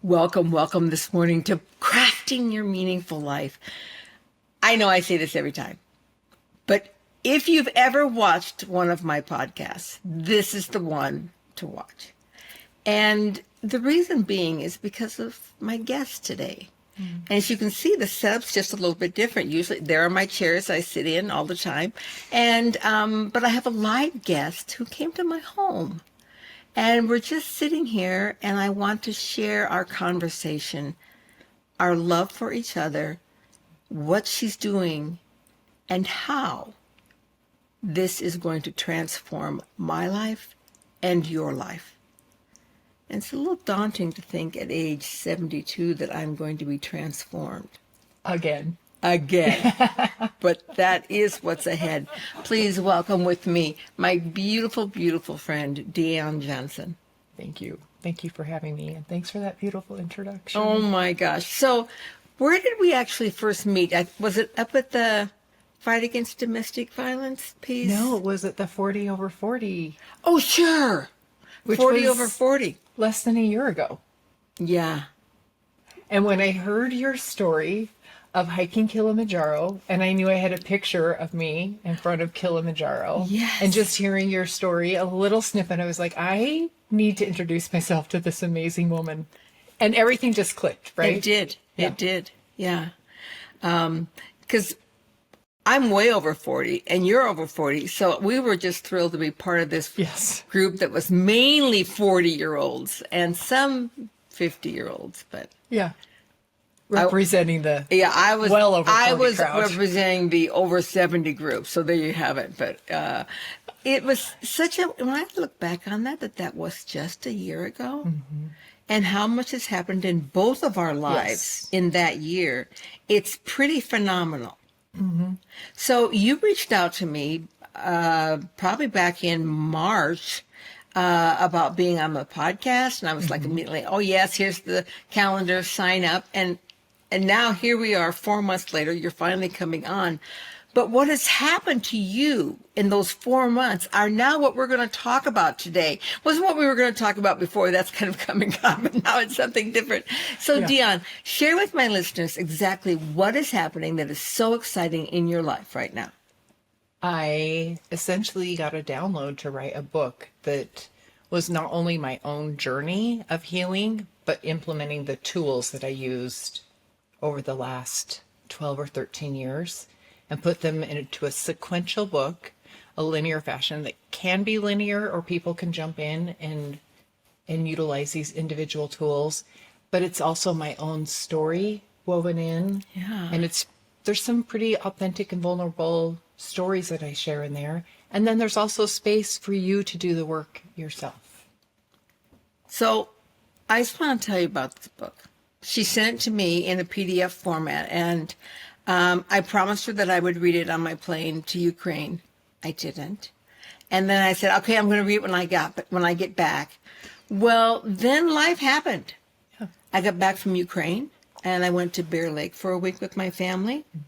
Welcome, welcome this morning to Crafting Your Meaningful Life. I know I say this every time, but if you've ever watched one of my podcasts, this is the one to watch. And the reason being is because of my guest today. And as you can see, the setup's just a little bit different. Usually there are my chairs I sit in all the time. And but I have a live guest who came to my home. And we're just sitting here, and I want to share our conversation, our love for each other, what she's doing, and how this is going to transform my life and your life. And it's a little daunting to think at age 72 that I'm going to be transformed. Again. But that is what's ahead. Please welcome with me my beautiful, beautiful friend, Deonne Johnson. Thank you. Thank you for having me, and thanks for that beautiful introduction. Oh my gosh. So where did we actually first meet? Was it up at the Fight Against Domestic Violence piece? No, was it the 40 over 40? Oh, sure. Which 40 was over 40. less than a year ago. Yeah. And when I heard your story of hiking Kilimanjaro, and I knew I had a picture of me in front of Kilimanjaro. Yes. And just hearing your story, a little snippet, I was like, I need to introduce myself to this amazing woman. And everything just clicked, right? It did. Yeah. It did. Yeah. Because I'm way over 40 and you're over 40. So we were just thrilled to be part of this Yes. group that was mainly 40-year-olds and some 50-year-olds. But Yeah. Representing yeah, I was well over 40 I was crowd. representing the over 70 group. So there you have it. But it was such a, when I look back on that was just a year ago. Mm-hmm. And how much has happened in both of our lives in that year. It's pretty phenomenal. Mm-hmm. So you reached out to me probably back in March about being on the podcast. And I was like immediately, oh, yes, here's the calendar, sign up. And now here we are 4 months later, you're finally coming on. But what has happened to you in those 4 months are now what we're going to talk about today. Wasn't what we were going to talk about before. That's kind of coming up, but now it's something different. So Deonne, share with my listeners exactly what is happening that is so exciting in your life right now. I essentially got a download to write a book that was not only my own journey of healing, but implementing the tools that I used over the last 12 or 13 years and put them into a sequential book, a linear fashion that can be linear or people can jump in and utilize these individual tools. But it's also my own story woven in. Yeah. And there's some pretty authentic and vulnerable stories that I share in there. And then there's also space for you to do the work yourself. So I just want to tell you about this book. She sent it to me in a PDF format, and I promised her that I would read it on my plane to Ukraine. I didn't. And then I said, okay, I'm going to read it when I get back. Well, then life happened. Yeah. I got back from Ukraine, and I went to Bear Lake for a week with my family. Mm-hmm.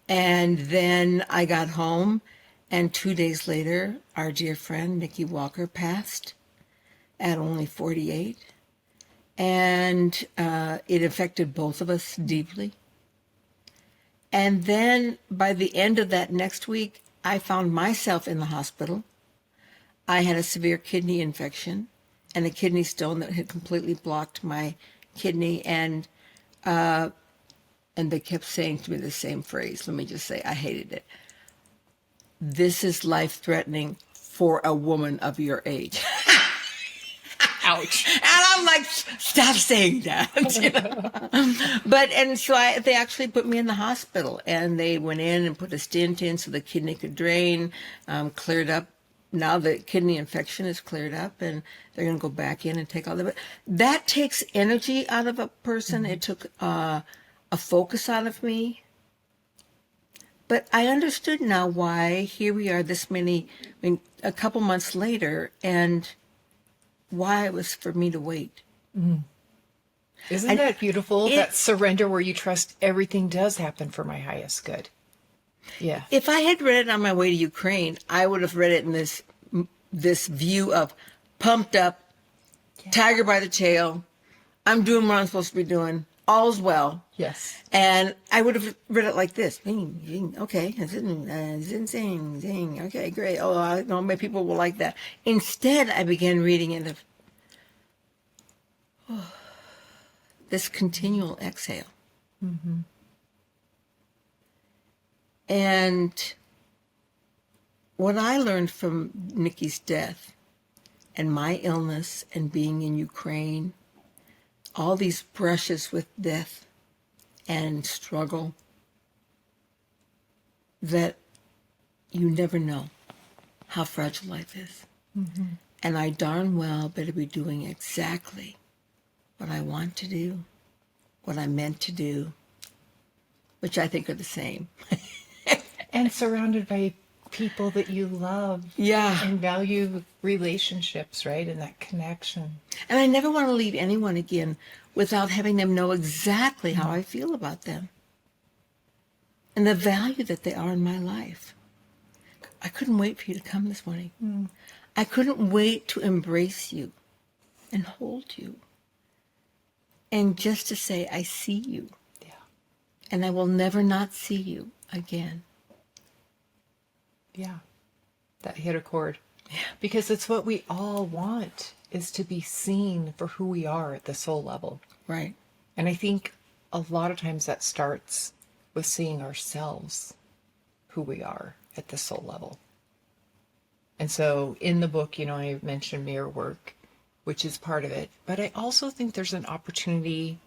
And then I got home, and 2 days later, our dear friend, Nikki Walker, passed at only 48. And it affected both of us deeply. And then by the end of that next week, I found myself in the hospital. I had a severe kidney infection and a kidney stone that had completely blocked my kidney. And they kept saying to me the same phrase. Let me just say, I hated it. This is life-threatening for a woman of your age. Ouch. And I'm like, stop saying that. You know? But, and so they actually put me in the hospital, and they went in and put a stent in so the kidney could drain, cleared up. Now the kidney infection is cleared up, and they're going to go back in and take all of it. That takes energy out of a person. Mm-hmm. It took a focus out of me. But I understood now why here we are a couple months later, and why it was for me to wait. Mm. Isn't that beautiful? That surrender where you trust everything does happen for my highest good. Yeah. If I had read it on my way to Ukraine, I would have read it in this view of pumped up, tiger by the tail, I'm doing what I'm supposed to be doing. All's well. Yes. And I would have read it like this. Okay, zing. Okay, great. Oh, I know my people will like that. Instead, I began reading it of this continual exhale. Mm-hmm. And what I learned from Nikki's death and my illness and being in Ukraine, all these brushes with death and struggle, that you never know how fragile life is. Mm-hmm. And I darn well better be doing exactly what I want to do, what I'm meant to do, which I think are the same. And surrounded by people that you love. Yeah. And value relationships, right? And that connection. And I never want to leave anyone again without having them know exactly how I feel about them and the value that they are in my life. I couldn't wait for you to come this morning. I couldn't wait to embrace you and hold you and just to say, I see you. Yeah. And I will never not see you again. Yeah. That hit a chord. Yeah. Because it's what we all want, is to be seen for who we are at the soul level. Right. And I think a lot of times that starts with seeing ourselves, who we are at the soul level. And so in the book, I mentioned mirror work, which is part of it. But I also think there's an opportunity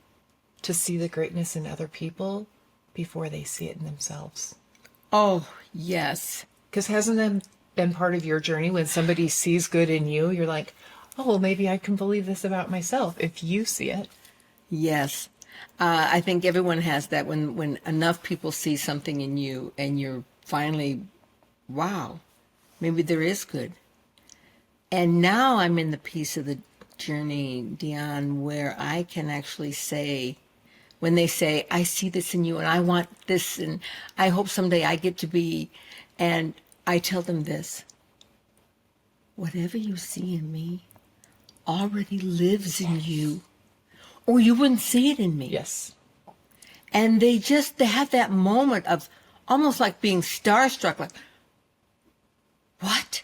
to see the greatness in other people before they see it in themselves. Oh, yes. Because hasn't that been part of your journey? When somebody sees good in you, you're like, oh, well, maybe I can believe this about myself if you see it. Yes. I think everyone has that when enough people see something in you and you're finally, wow, maybe there is good. And now I'm in the piece of the journey, Deonne, where I can actually say, when they say, I see this in you and I want this and I hope someday I get to be, and I tell them this, whatever you see in me already lives in you, or you wouldn't see it in me. Yes. And they have that moment of almost like being starstruck, like, what?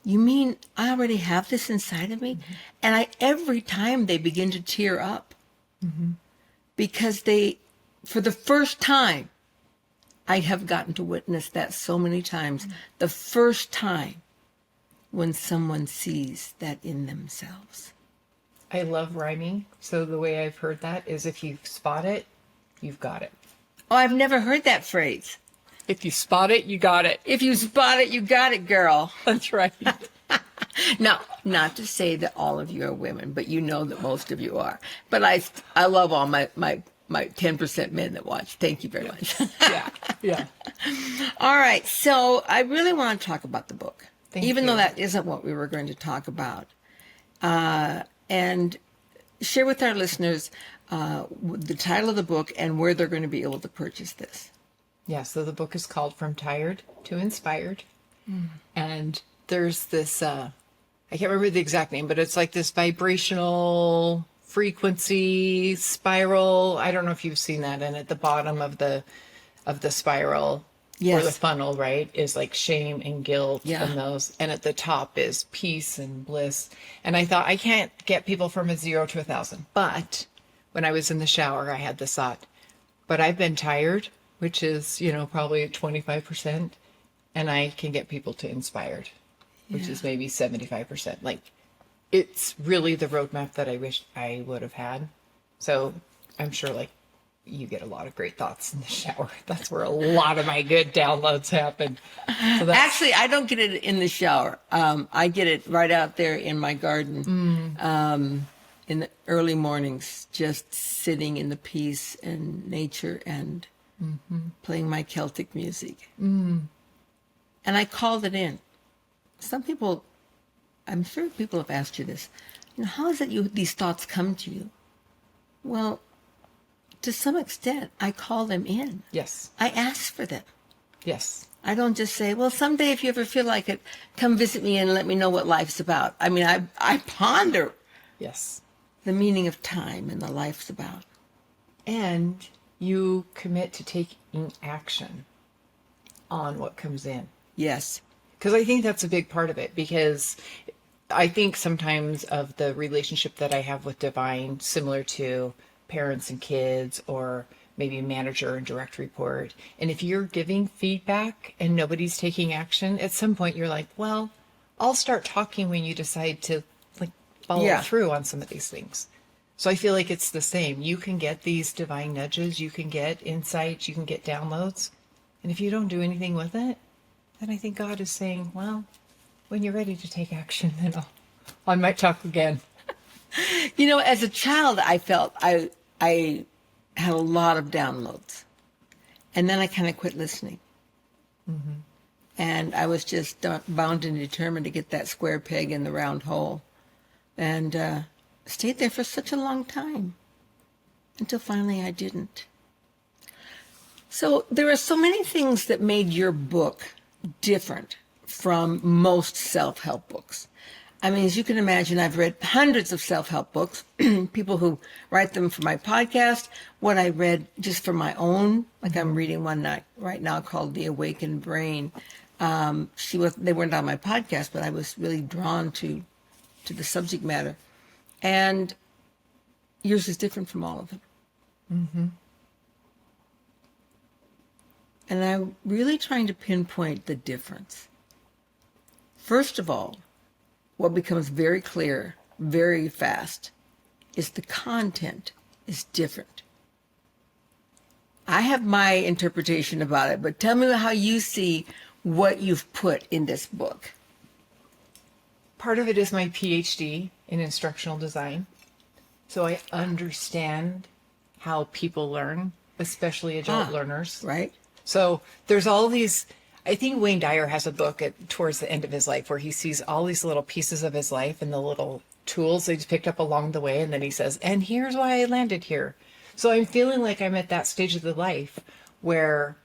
You mean I already have this inside of me? Mm-hmm. And every time they begin to tear up, mm-hmm. because for the first time, I have gotten to witness that so many times, mm-hmm. the first time when someone sees that in themselves. I love rhyming. So the way I've heard that is if you spot it, you've got it. Oh, I've never heard that phrase. If you spot it, you got it. If you spot it, you got it, girl. That's right. Now, not to say that all of you are women, but you know that most of you are. But I love all my 10% men that watch. Thank you very much. Yeah. All right. So I really want to talk about the book, even though that isn't what we were going to talk about. And share with our listeners the title of the book and where they're going to be able to purchase this. Yeah, so the book is called From Tired to Inspired. And there's this, I can't remember the exact name, but it's like this vibrational frequency spiral. I don't know if you've seen that. And at the bottom of the spiral, yes. or the funnel, right, is like shame and guilt, yeah. and those. And at the top is peace and bliss. And I thought, I can't get people from a 0 to 1,000. But when I was in the shower, I had this thought, but I've been tired, which is, probably 25. And I can get people to inspired, which is maybe 75%. Like, it's really the roadmap that I wish I would have had. So I'm sure, like, you get a lot of great thoughts in the shower. That's where a lot of my good downloads happen. So actually, I don't get it in the shower. I get it right out there in my garden, in the early mornings, just sitting in the peace and nature and playing my Celtic music. And I called it in. Some people, I'm sure people have asked you this, how is it these thoughts come to you? Well, to some extent, I call them in. Yes. I ask for them. Yes. I don't just say, well, someday if you ever feel like it, come visit me and let me know what life's about. I mean, I ponder. Yes. the meaning of time and the life's about. And you commit to taking action on what comes in. Yes. Because I think that's a big part of it, because I think sometimes of the relationship that I have with divine, similar to parents and kids, or maybe manager and direct report. And if you're giving feedback and nobody's taking action, at some point you're like, well, I'll start talking when you decide to like follow through on some of these things. So I feel like it's the same. You can get these divine nudges, you can get insights, you can get downloads. And if you don't do anything with it, then I think God is saying, well, when you're ready to take action, then I might talk again. You know, as a child, I felt I had a lot of downloads. And then I kind of quit listening. Mm-hmm. And I was just bound and determined to get that square peg in the round hole. And stayed there for such a long time until finally I didn't. So there are so many things that made your book different from most self-help books. I mean, as you can imagine, I've read hundreds of self-help books, people who write them for my podcast, what I read just for my own, like I'm reading one right now called The Awakened Brain. They weren't on my podcast, but I was really drawn to the subject matter. And yours is different from all of them. Mm-hmm. And I'm really trying to pinpoint the difference. First of all, what becomes very clear very fast is the content is different. I have my interpretation about it, but tell me how you see what you've put in this book. Part of it is my PhD in instructional design. So I understand how people learn, especially adult learners. Right. So there's all these, I think Wayne Dyer has a book towards the end of his life where he sees all these little pieces of his life and the little tools that he's picked up along the way. And then he says, and here's why I landed here. So I'm feeling like I'm at that stage of the life where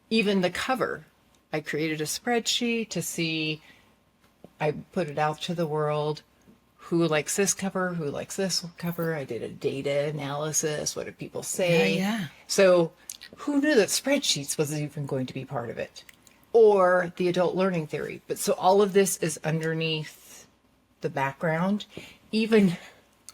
even the cover, I created a spreadsheet to see, I put it out to the world. Who likes this cover? Who likes this cover? I did a data analysis. What did people say? Yeah. So who knew that spreadsheets was even going to be part of it? Or the adult learning theory. But so all of this is underneath the background. Even,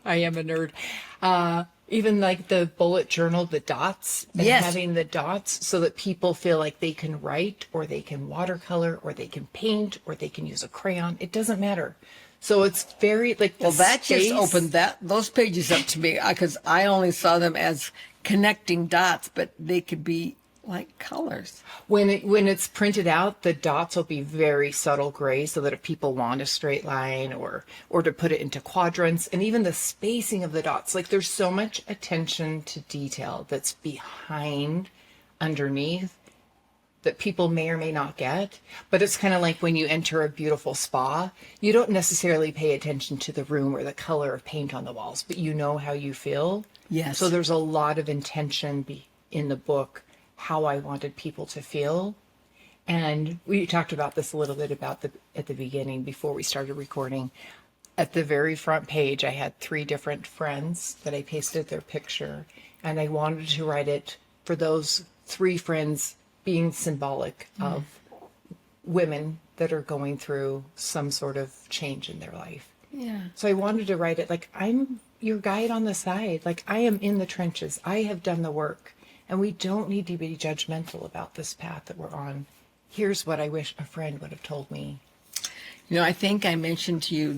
I am a nerd, even like the bullet journal, the dots, and having the dots so that people feel like they can write or they can watercolor or they can paint or they can use a crayon. It doesn't matter. So it's very like well, that just opened those pages up to me because I only saw them as connecting dots, but they could be like colors. When it's printed out, the dots will be very subtle gray so that if people want a straight line or to put it into quadrants, and even the spacing of the dots, like there's so much attention to detail that's behind, underneath, that people may or may not get. But it's kind of like when you enter a beautiful spa, you don't necessarily pay attention to the room or the color of paint on the walls, but you know how you feel. Yes. So there's a lot of intention in the book, how I wanted people to feel. And we talked about this a little bit at the beginning before we started recording. At the very front page, I had 3 different friends that I pasted their picture, and I wanted to write it for those 3 friends being symbolic of women that are going through some sort of change in their life. Yeah. So I wanted to write it like, I'm your guide on the side. Like, I am in the trenches. I have done the work. And we don't need to be judgmental about this path that we're on. Here's what I wish a friend would have told me. You know, I think I mentioned to you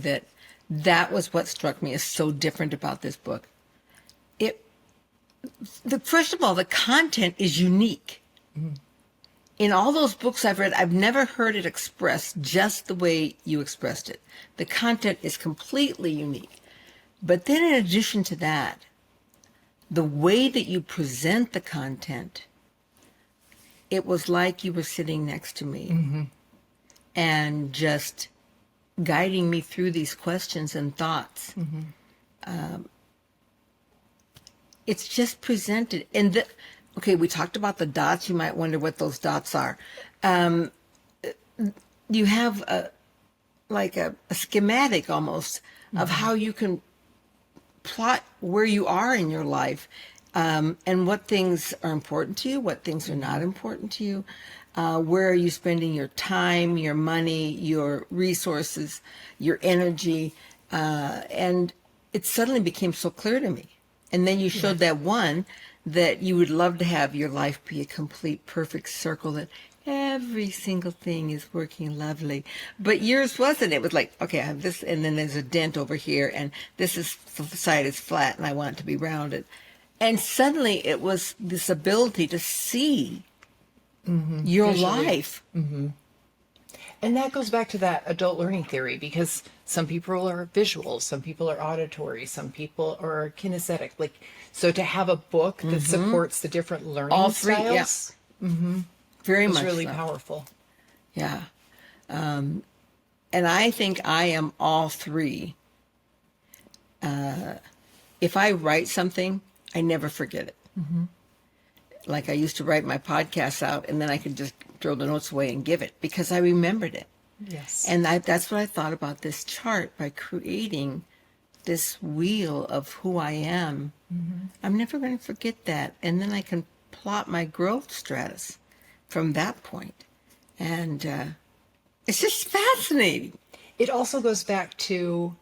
that was what struck me as so different about this book. First of all, the content is unique. Mm. In all those books I've read, I've never heard it expressed just the way you expressed it. The content is completely unique. But then in addition to that, the way that you present the content, it was like you were sitting next to me and just guiding me through these questions and thoughts. It's just presented. And okay, we talked about the dots. You might wonder what those dots are. You have a schematic almost of how you can plot where you are in your life, and what things are important to you, what things are not important to you, where are you spending your time, your money, your resources, your energy, and it suddenly became so clear to me. And then you showed that one that you would love to have your life be a complete, perfect circle, that every single thing is working lovely. But yours wasn't. It was like, okay, I have this, and then there's a dent over here, and side is flat, and I want it to be rounded. And suddenly it was this ability to see your Visually. life. And that goes back to that adult learning theory, because some people are visual, some people are auditory, some people are kinesthetic. Like, so to have a book that supports the different learning All three, yeah. styles Very is much really so. powerful. Yeah. And I think I am all three. If I write something, I never forget it. Like I used to write my podcasts out, and then I could just throw the notes away and give it because I remembered it. Yes. And that's what I thought about this chart by creating this wheel of who I am. I'm never going to forget that. And then I can plot my growth stratus from that point. And it's just fascinating. It also goes back to,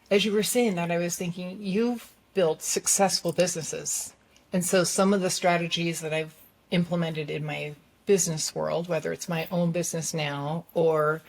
as you were saying that, I was thinking, you've built successful businesses. And so some of the strategies that I've implemented in my business world, whether it's my own business now or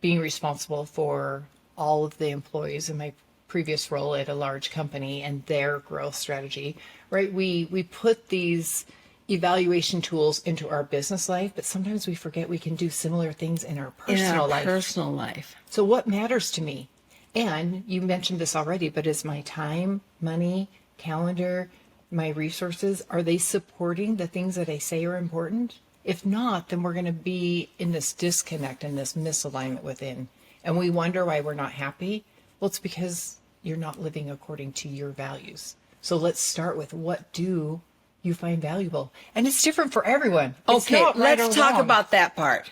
being responsible for all of the employees in my previous role at a large company and their growth strategy, right? We put these evaluation tools into our business life, but sometimes we forget we can do similar things in our personal life. Personal life. So what matters to me? And you mentioned this already, but is my time, money, calendar, my resources, are they supporting the things that I say are important? If not, then we're going to be in this disconnect and this misalignment within. And we wonder why we're not happy. Well, it's because you're not living according to your values. So let's start with, what do you find valuable? And it's different for everyone. It's Okay, not right let's or talk wrong. about that part.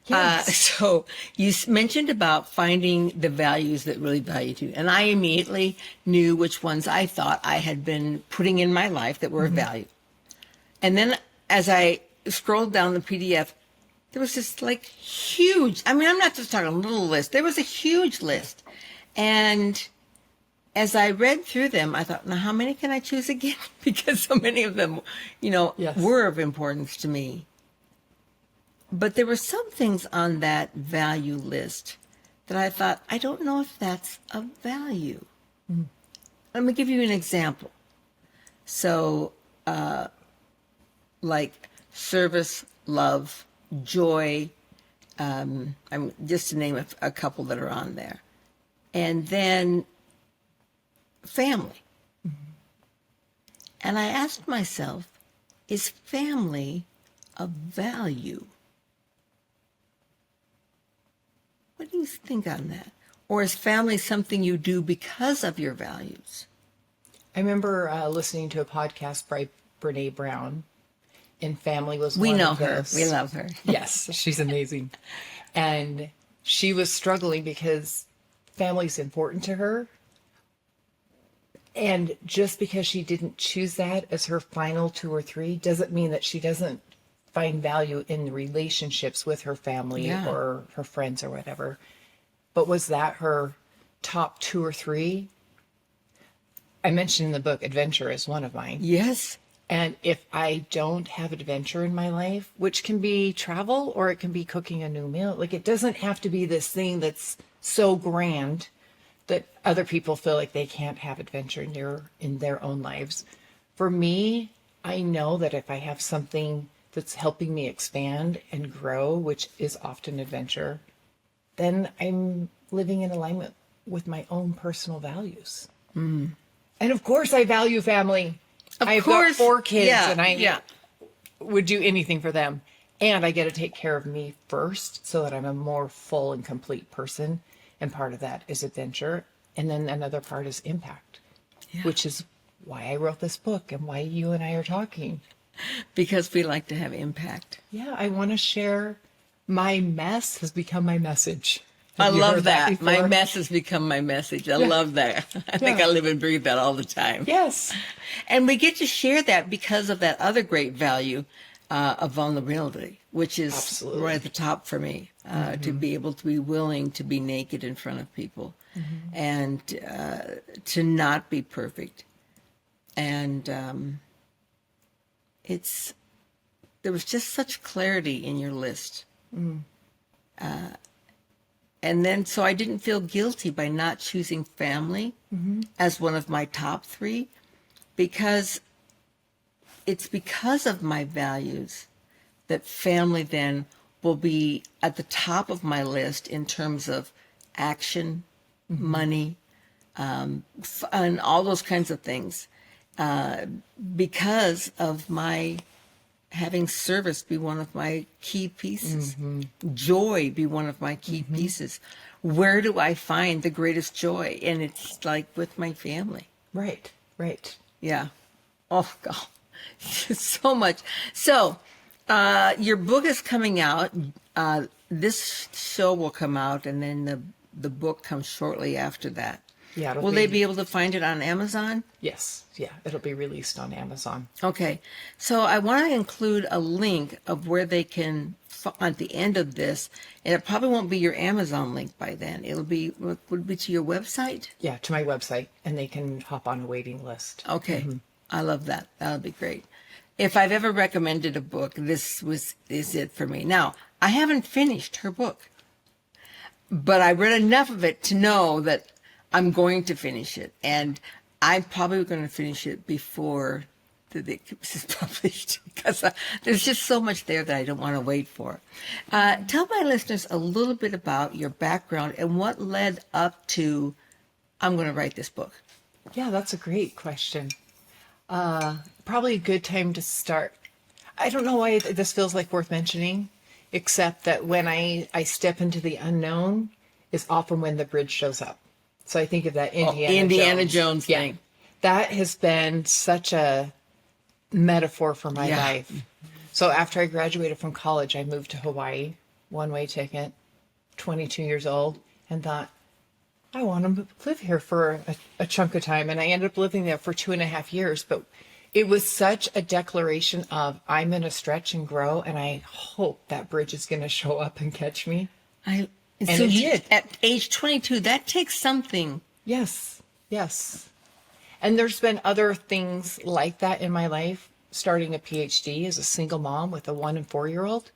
Yes. So you mentioned about finding the values that really value you. And I immediately knew which ones I thought I had been putting in my life that were of value. And then as I scrolled down the PDF, there was this like huge, I mean, I'm not just talking a little list. There was a huge list. And as I read through them, I thought, now how many can I choose again? Because so many of them, Yes. were of importance to me. But there were some things on that value list that I thought, I don't know if that's a value. Let me give you an example. So, like service, love, joy, I'm just to name a couple that are on there. And then family. And I asked myself, is family a value? What do you think on that? Or is family something you do because of your values? I remember listening to a podcast by Brene Brown, and family was We one know of her. those. We love her. Yes, she's amazing. And she was struggling because family's important to her. And just because she didn't choose that as her final 2 or 3 doesn't mean that she doesn't find value in the relationships with her family Yeah. or her friends or whatever. But was that her top 2 or 3? I mentioned in the book, adventure is one of mine. Yes. And if I don't have adventure in my life, which can be travel or it can be cooking a new meal, like it doesn't have to be this thing that's so grand that other people feel like they can't have adventure in their own lives. For me, I know that if I have something that's helping me expand and grow, which is often adventure, then I'm living in alignment with my own personal values. And of course, I value family. I've got 4 kids, and I would do anything for them. And I get to take care of me first so that I'm a more full and complete person. And part of that is adventure. And then another part is impact, which is why I wrote this book and why you and I are talking. Because we like to have impact. Yeah, I want to share. My mess has become my message. I you love heard that. My before? mess has become my message. I love that. I think I live and breathe that all the time. Yes. And we get to share that because of that other great value of vulnerability, which is Absolutely. right at the top for me, to be able to be willing to be naked in front of people and to not be perfect. And there was just such clarity in your list. And then, so I didn't feel guilty by not choosing family as one of my top three, because it's because of my values that family then will be at the top of my list in terms of action, money, and all those kinds of things, because of my having service be one of my key pieces, joy be one of my key pieces. Where do I find the greatest joy? And it's like with my family. Right. Right. Yeah. Oh, God. So much. So, your book is coming out. This show will come out, and then the book comes shortly after that. Yeah. Will they be able to find it on Amazon? Yes. Yeah. It'll be released on Amazon. Okay. So I want to include a link of where they can, at the end of this, and it probably won't be your Amazon link by then. It'll be, would be to your website? Yeah. To my website, and they can hop on a waiting list. Okay. I love that. That'll be great. If I've ever recommended a book, is it for me. Now, I haven't finished her book, but I read enough of it to know that I'm going to finish it, and I'm probably going to finish it before this is published, because there's just so much there that I don't want to wait for. Tell my listeners a little bit about your background and what led up to, I'm going to write this book. Yeah, that's a great question. Probably a good time to start. I don't know why this feels like worth mentioning, except that when I step into the unknown is often when the bridge shows up. So I think of that Indiana Jones yeah. thing. That has been such a metaphor for my Yeah. life. So after I graduated from college, I moved to Hawaii, one-way ticket, 22 years old, and thought, I want to live here for a chunk of time. And I ended up living there for 2.5 years. But it was such a declaration of, I'm going to stretch and grow, and I hope that bridge is going to show up and catch me. And so it did. At age 22, that takes something. Yes, yes. And there's been other things like that in my life, starting a PhD as a single mom with a 1 and 4-year-old.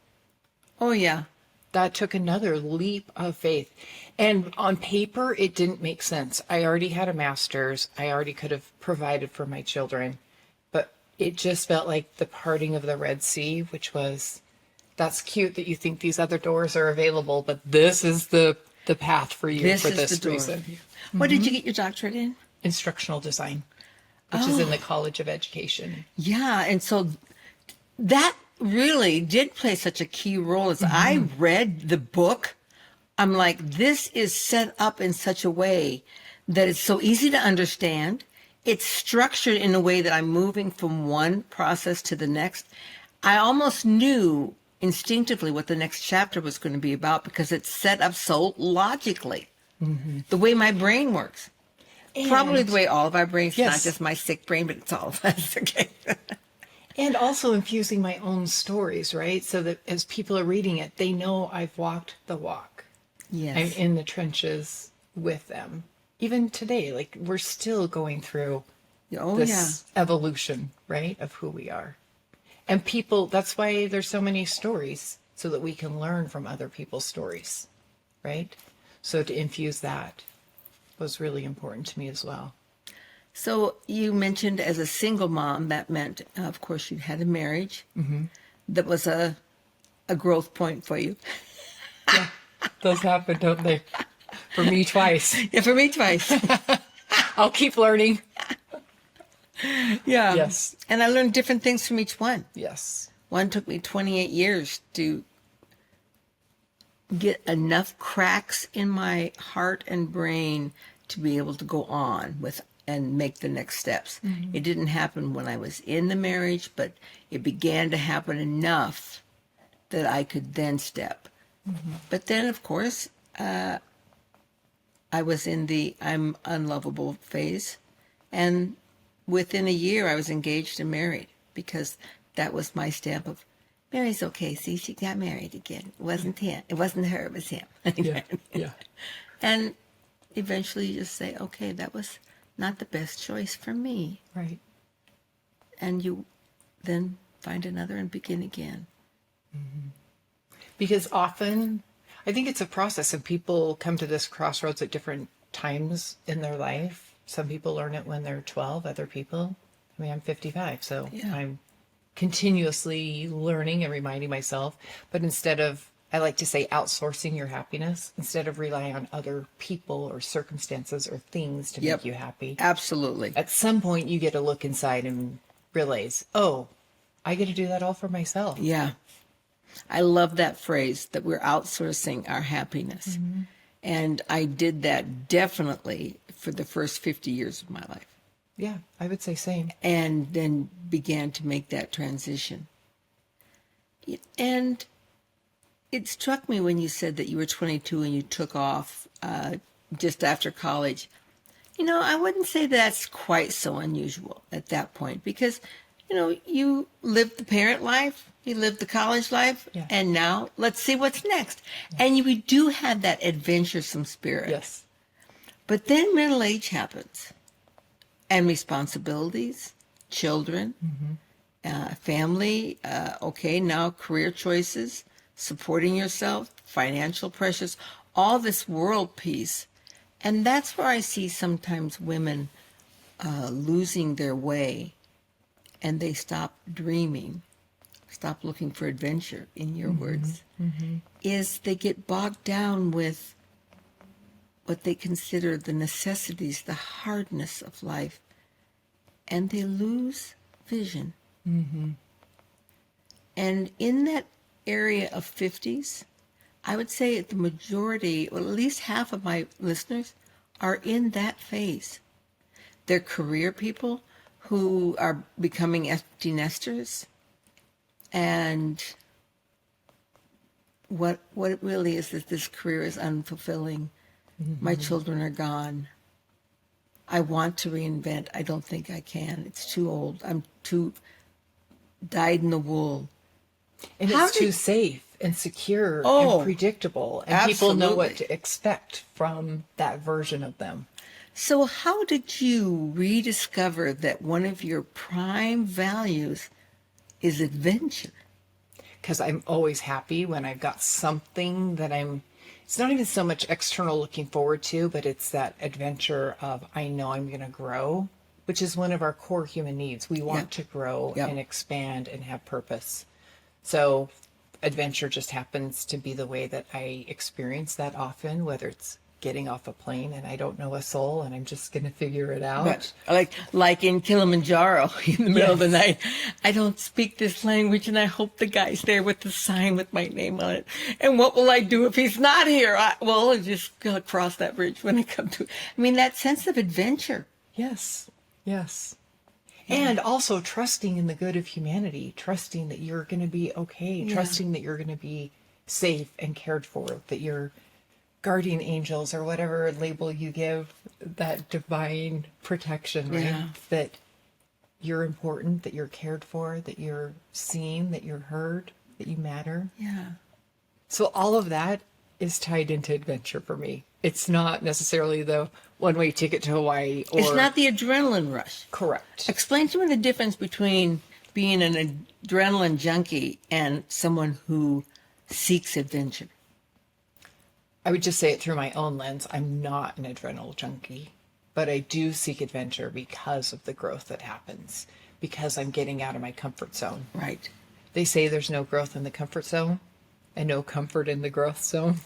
Oh, yeah. That took another leap of faith. And on paper, it didn't make sense. I already had a master's. I already could have provided for my children. But it just felt like the parting of the Red Sea, which was, that's cute that you think these other doors are available, but this is the path for you for this reason. What did you get your doctorate in? Instructional design, which is in the College of Education. Yeah, and so that really did play such a key role. As I read the book, I'm like, this is set up in such a way that it's so easy to understand. It's structured in a way that I'm moving from one process to the next. I almost knew instinctively what the next chapter was going to be about because it's set up so logically, the way my brain works. Probably the way all of our brains, Yes. not just my sick brain, but it's all of us. Okay. And also infusing my own stories, right? So that as people are reading it, they know I've walked the walk. Yes. I'm in the trenches with them. Even today, like we're still going through this evolution, right, of who we are. And people, that's why there's so many stories, so that we can learn from other people's stories, right? So to infuse that was really important to me as well. So you mentioned as a single mom, that meant, of course, you had a marriage. That was a growth point for you. Yeah, those happen, don't they? For me twice. Yeah, for me twice. I'll keep learning. Yeah. Yes. And I learned different things from each one. Yes. One took me 28 years to get enough cracks in my heart and brain to be able to go on with and make the next steps. It didn't happen when I was in the marriage, but it began to happen enough that I could then step. But then, of course, I was in the I'm unlovable phase. And within a year, I was engaged and married because that was my stamp of Mary's okay. See, she got married again. It wasn't him. It wasn't her. It was him. Yeah. Yeah. And eventually you just say, okay, that was not the best choice for me. Right. And you then find another and begin again. Because often, I think it's a process, and people come to this crossroads at different times in their life. Some people learn it when they're 12, other people, I mean, I'm 55, so Yeah. I'm continuously learning and reminding myself. But instead of, I like to say, outsourcing your happiness, instead of relying on other people or circumstances or things to Yep. make you happy, Absolutely. at some point you get to look inside and realize, oh, I get to do that all for myself. Yeah. I love that phrase that we're outsourcing our happiness. And I did that definitely for the first 50 years of my life, Yeah, I would say same. and then began to make that transition. And it struck me when you said that you were 22 and you took off just after college. You know, I wouldn't say that's quite so unusual at that point because, you know, you lived the parent life, you lived the college life, Yeah. and now let's see what's next. And you do have that adventuresome spirit. Yes. But then middle age happens and responsibilities, children, family, okay, now career choices, supporting yourself, financial pressures, all this world peace. And that's where I see sometimes women losing their way and they stop dreaming, stop looking for adventure, in your words, is they get bogged down with what they consider the necessities, the hardness of life, and they lose vision. And in that area of 50s, I would say the majority, or at least half of my listeners, are in that phase. They're career people who are becoming empty nesters. And what it really is that this career is unfulfilling. My children are gone. I want to reinvent. I don't think I can. It's too old. I'm too dyed in the wool. And How it's too did- safe and secure Oh, and predictable. And people know what absolutely. to expect from that version of them. So how did you rediscover that one of your prime values is adventure? Because I'm always happy when I've got something that it's not even so much external looking forward to, but it's that adventure of, I know I'm going to grow, which is one of our core human needs. We want Yep. to grow Yep. and expand and have purpose. So adventure just happens to be the way that I experience that often, whether it's getting off a plane and I don't know a soul and I'm just going to figure it out. But like in Kilimanjaro in the middle of the Yes. night, I don't speak this language and I hope the guy's there with the sign with my name on it. And what will I do if he's not here? I'll just cross that bridge when I come to it. I mean, that sense of adventure. Yes. Yes. And also trusting in the good of humanity, trusting that you're going to be okay, trusting that you're going to be safe and cared for, that your guardian angels or whatever label you give, that divine protection, right? Yeah. That you're important, that you're cared for, that you're seen, that you're heard, that you matter. Yeah. So all of that is tied into adventure for me. It's not necessarily the one-way ticket to Hawaii or... It's not the adrenaline rush. Correct. Explain to me the difference between being an adrenaline junkie and someone who seeks adventure. I would just say it through my own lens. I'm not an adrenaline junkie, but I do seek adventure because of the growth that happens, because I'm getting out of my comfort zone. Right. They say there's no growth in the comfort zone and no comfort in the growth zone.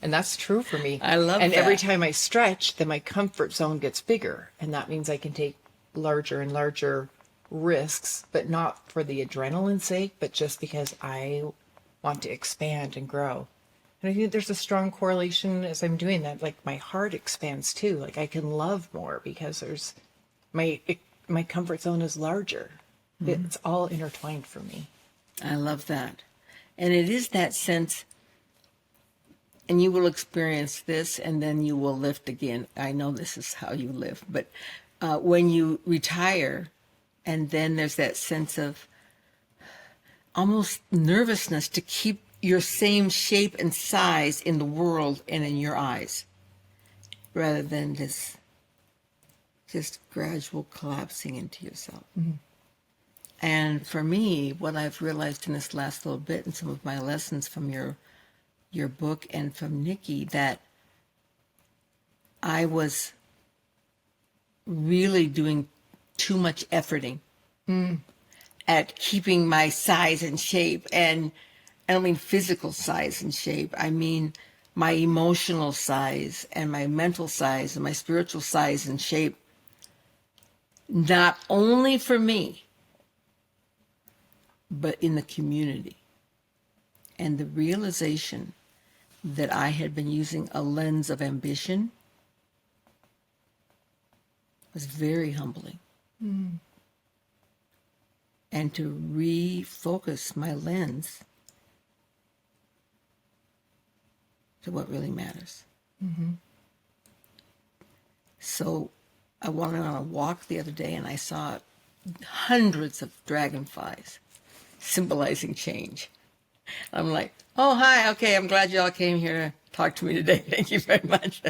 And that's true for me. I love and that. every time I stretch, then my comfort zone gets bigger. And that means I can take larger and larger risks, but not for the adrenaline's sake, but just because I want to expand and grow. And I think there's a strong correlation as I'm doing that. Like my heart expands too. Like I can love more because there's my comfort zone is larger. It's all intertwined for me. I love that. And it is that sense, and you will experience this, and then you will lift again. I know this is how you live, but when you retire, and then there's that sense of almost nervousness to keep your same shape and size in the world and in your eyes, rather than this just gradual collapsing into yourself. Mm-hmm. And for me, what I've realized in this last little bit and some of my lessons from your book and from Nikki, that I was really doing too much efforting at keeping my size and shape. And I don't mean physical size and shape. I mean my emotional size and my mental size and my spiritual size and shape. Not only for me, but in the community. And the realization that I had been using a lens of ambition was very humbling. Mm. And to refocus my lens to what really matters. Mm-hmm. So I went on a walk the other day and I saw hundreds of dragonflies symbolizing change. I'm like, oh, hi, okay, I'm glad you all came here to talk to me today. Thank you very much.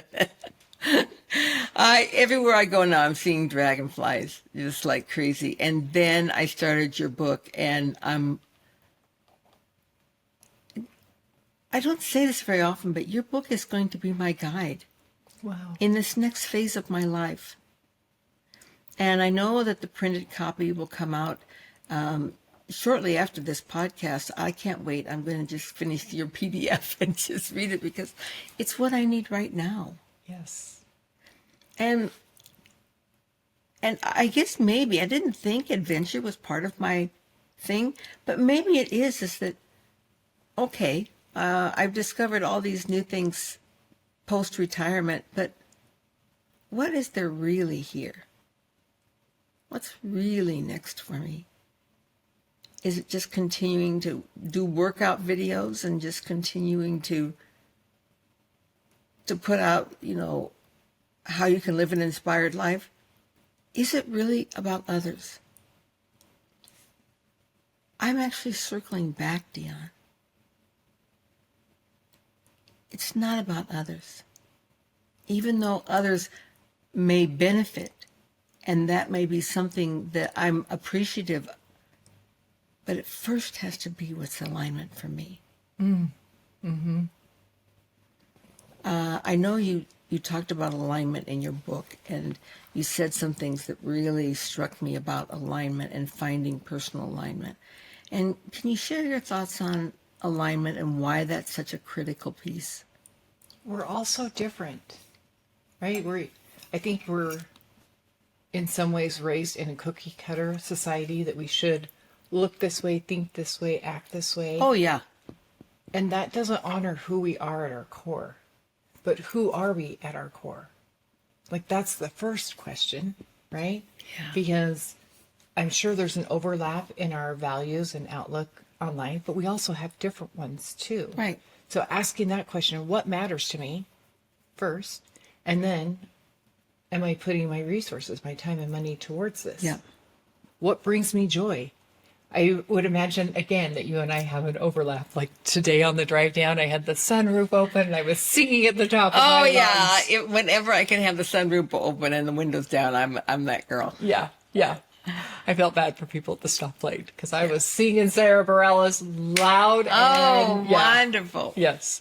Everywhere I go now, I'm seeing dragonflies just like crazy. And then I started your book, and I don't say this very often, but your book is going to be my guide. Wow. In this next phase of my life. And I know that the printed copy will come out shortly after this podcast. I can't wait. I'm going to just finish your PDF and just read it because it's what I need right now. Yes. And I guess maybe I didn't think adventure was part of my thing, but maybe it is that, okay, I've discovered all these new things post-retirement, but what is there really here? What's really next for me? Is it just continuing to do workout videos and just continuing to put out, how you can live an inspired life? Is it really about others? I'm actually circling back, Deonne. It's not about others. Even though others may benefit, and that may be something that I'm appreciative of, but it first has to be what's alignment for me. Mm-hmm. I know you talked about alignment in your book, and you said some things that really struck me about alignment and finding personal alignment. And can you share your thoughts on alignment and why that's such a critical piece? We're all so different, right? I think we're in some ways raised in a cookie cutter society that we should look this way, think this way, act this way. Oh, yeah. And that doesn't honor who we are at our core. But who are we at our core? Like, that's the first question, right? Yeah. Because I'm sure there's an overlap in our values and outlook on life, but we also have different ones too. Right. So asking that question, what matters to me first? And then, am I putting my resources, my time and money towards this? Yeah. What brings me joy? I would imagine, again, that you and I have an overlap. Like today on the drive down, I had the sunroof open and I was singing at the top of my lungs. Whenever I can have the sunroof open and the windows down, I'm that girl. Yeah. I felt bad for people at the stoplight because I was singing Sarah Bareilles loud. Oh, wonderful. Yes.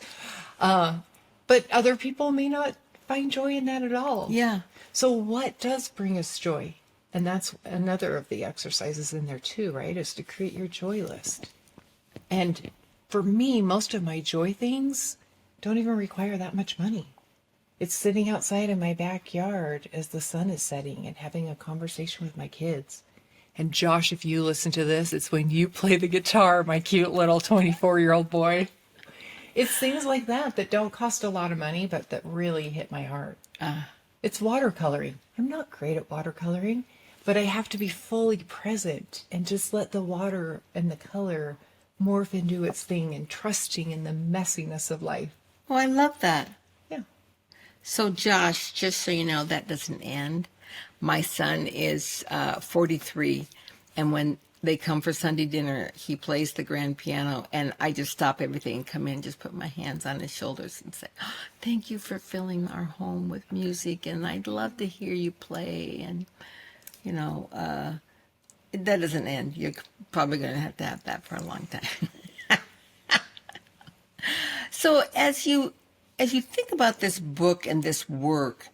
But other people may not find joy in that at all. Yeah. So what does bring us joy? And that's another of the exercises in there too, right? Is to create your joy list. And for me, most of my joy things don't even require that much money. It's sitting outside in my backyard as the sun is setting and having a conversation with my kids. And Josh, if you listen to this, it's when you play the guitar, my cute little 24-year-old boy. It's things like that that don't cost a lot of money, but that really hit my heart. It's watercoloring. I'm not great at watercoloring, but I have to be fully present and just let the water and the color morph into its thing and trusting in the messiness of life. Oh, I love that. Yeah. So, Josh, just so you know, that doesn't end. My son is 43, and when they come for Sunday dinner, he plays the grand piano, and I just stop everything and come in, just put my hands on his shoulders and say, "Oh, thank you for filling our home with music, and I'd love to hear you play." And, you know, that doesn't end. You're probably going to have that for a long time. So as you think about this book and this work,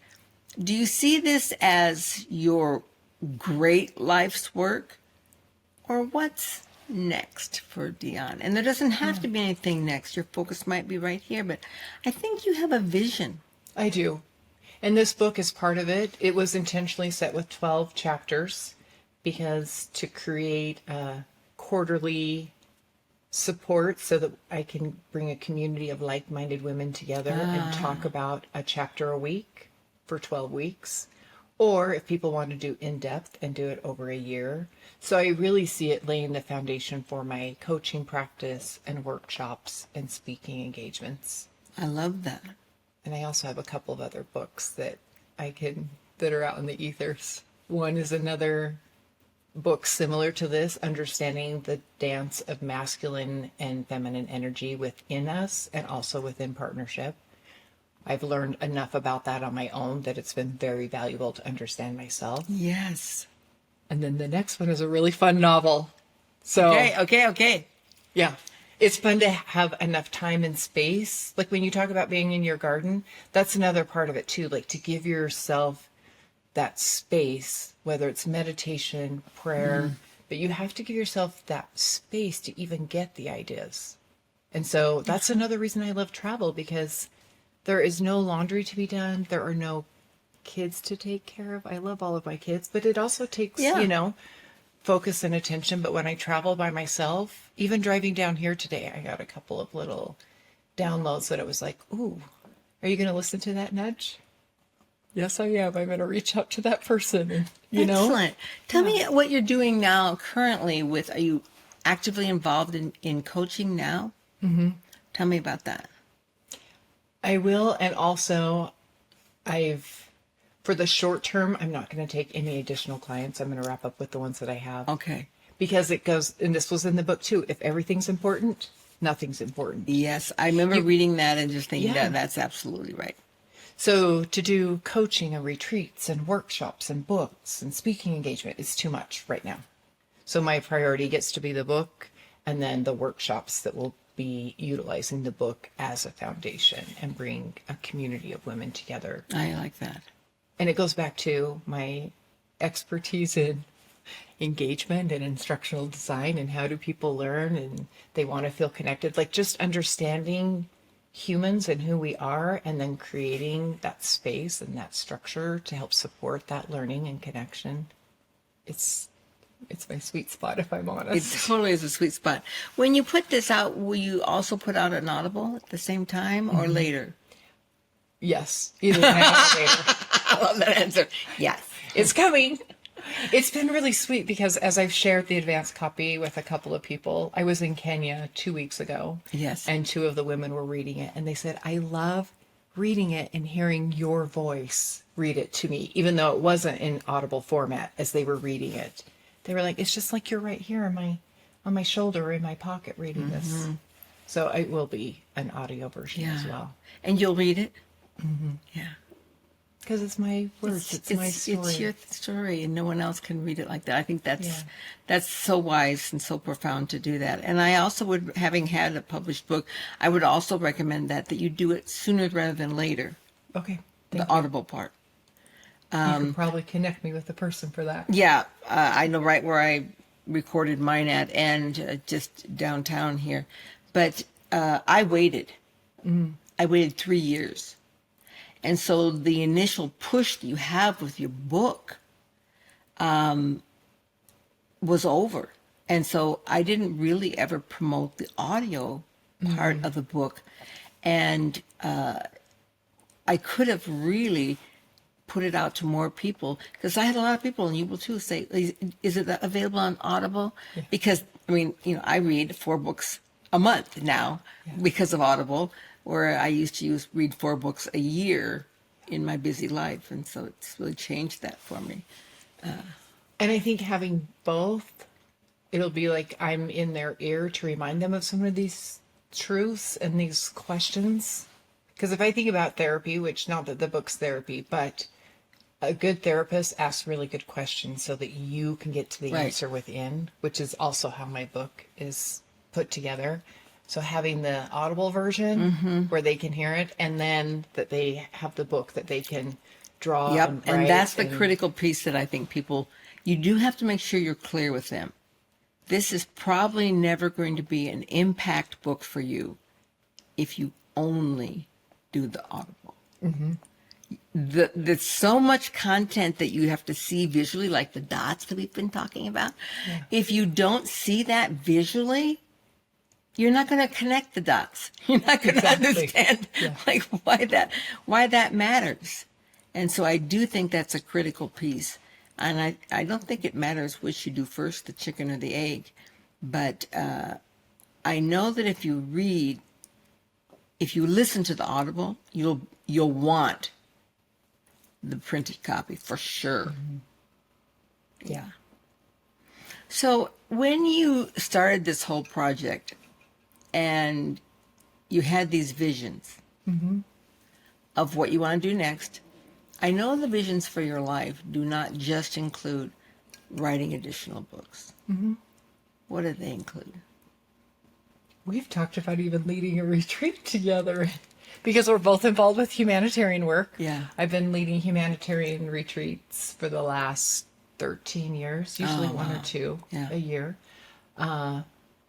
do you see this as your great life's work, or what's next for Deonne? And there doesn't have to be anything next. Your focus might be right here, but I think you have a vision. I do. And this book is part of it. It was intentionally set with 12 chapters because to create a quarterly support so that I can bring a community of like-minded women together and talk about a chapter a week for 12 weeks. Or if people want to do in-depth and do it over a year. So I really see it laying the foundation for my coaching practice and workshops and speaking engagements. I love that. And I also have a couple of other books that that are out in the ethers. One is another book similar to this, understanding the dance of masculine and feminine energy within us and also within partnership. I've learned enough about that on my own that it's been very valuable to understand myself. Yes. And then the next one is a really fun novel. So Okay. yeah, it's fun to have enough time and space. Like when you talk about being in your garden, that's another part of it too. Like to give yourself that space, whether it's meditation, prayer, but you have to give yourself that space to even get the ideas. And so that's another reason I love travel, because there is no laundry to be done. There are no kids to take care of. I love all of my kids, but it also takes, focus and attention. But when I travel by myself, even driving down here today, I got a couple of little downloads that it was like, ooh, are you going to listen to that nudge? Yes, I am. I'm going to reach out to that person. And, Excellent. Tell me what you're doing now currently are you actively involved in coaching now? Mm-hmm. Tell me about that. I will. And also for the short term, I'm not going to take any additional clients. I'm going to wrap up with the ones that I have. Okay. Because it goes, and this was in the book too, if everything's important, nothing's important. Yes. I remember reading that and just thinking Yeah. that's absolutely right. So to do coaching and retreats and workshops and books and speaking engagement is too much right now. So my priority gets to be the book and then the workshops that will be utilizing the book as a foundation and bring a community of women together. I like that. And it goes back to my expertise in engagement and instructional design and how do people learn and they want to feel connected. Like just understanding humans and who we are and then creating that space and that structure to help support that learning and connection. It's my sweet spot, if I'm honest. It totally is a sweet spot. When you put this out, will you also put out an Audible at the same time or later? Yes. Either now or later. I love that answer. Yes. It's coming. It's been really sweet because as I've shared the advanced copy with a couple of people, I was in Kenya 2 weeks ago. Yes. And two of the women were reading it. And they said, I love reading it and hearing your voice read it to me, even though it wasn't in audible format as they were reading it. They were like, it's just like you're right here on my shoulder or in my pocket reading this. So it will be an audio version as well. And you'll read it? Mm-hmm. Yeah. Because it's my words. It's my story. It's your story, and no one else can read it like that. I think that's so wise and so profound to do that. And I also would, having had a published book, I would also recommend that you do it sooner rather than later. Okay. The Audible part. You can probably connect me with the person for that. Yeah, I know right where I recorded mine at, and just downtown here. But I waited. I waited 3 years. And so the initial push that you have with your book was over. And so I didn't really ever promote the audio part of the book. And I could have really put it out to more people, because I had a lot of people, and you will too, say, is it available on Audible? Yeah. Because, I mean, I read 4 books a month now because of Audible. where I used to read 4 books a year in my busy life. And so it's really changed that for me. And I think having both, it'll be like I'm in their ear to remind them of some of these truths and these questions. Because if I think about therapy, which not that the book's therapy, but a good therapist asks really good questions so that you can get to the Right. answer within, which is also how my book is put together. So having the audible version where they can hear it, and then that they have the book that they can draw Yep. and And write. that's the critical piece that I think you do have to make sure you're clear with them. This is probably never going to be an impact book for you if you only do the audible. There's so much content that you have to see visually, like the dots that we've been talking about. Yeah. If you don't see that visually, you're not going to connect the dots. You're not going to understand like why that matters. And so I do think that's a critical piece. And I don't think it matters which you do first, the chicken or the egg. But I know that if you listen to the audible, you'll want the printed copy for sure. Yeah. So when you started this whole project and you had these visions of what you want to do next, I know the visions for your life do not just include writing additional books. What do they include? We've talked about even leading a retreat together because we're both involved with humanitarian work. Yeah. I've been leading humanitarian retreats for the last 13 years, usually one or two a year.